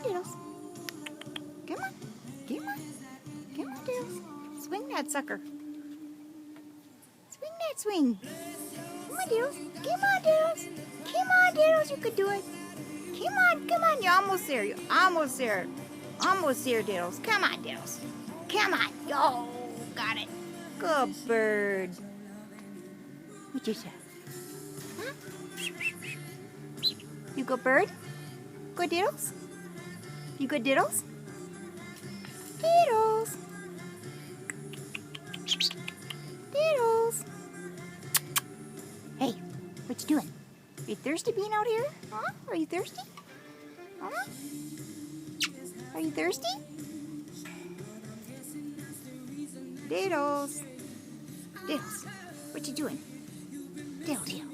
on, Diddles. Come on. Come on. Come on, Diddles. Swing that sucker. Swing that swing. Come on, Diddles. Come on, Diddles. Come on, Diddles. You could do it. Come on. Come on. You're almost there. You're almost there. Almost there, Diddles. Come on, Diddles. Come on. Yo, got it. Good bird. What you say? Huh? You good bird? Good Diddles? You good Diddles? Diddles. Diddles. Hey, what you doing? Are you thirsty being out here? Huh? Are you thirsty? Huh? Are you thirsty? Diddles. Diddles. What you doing? Diddle diddle.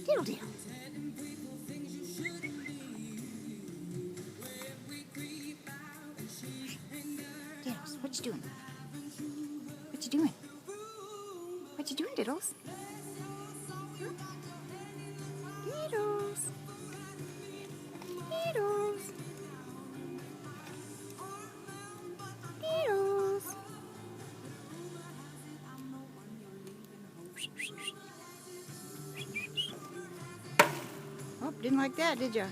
Diddle diddle. Diddles, what you doing? What you doing? What you doing, Diddles? Huh? Diddles. Diddles. Diddles. Oh, didn't like that, did ya?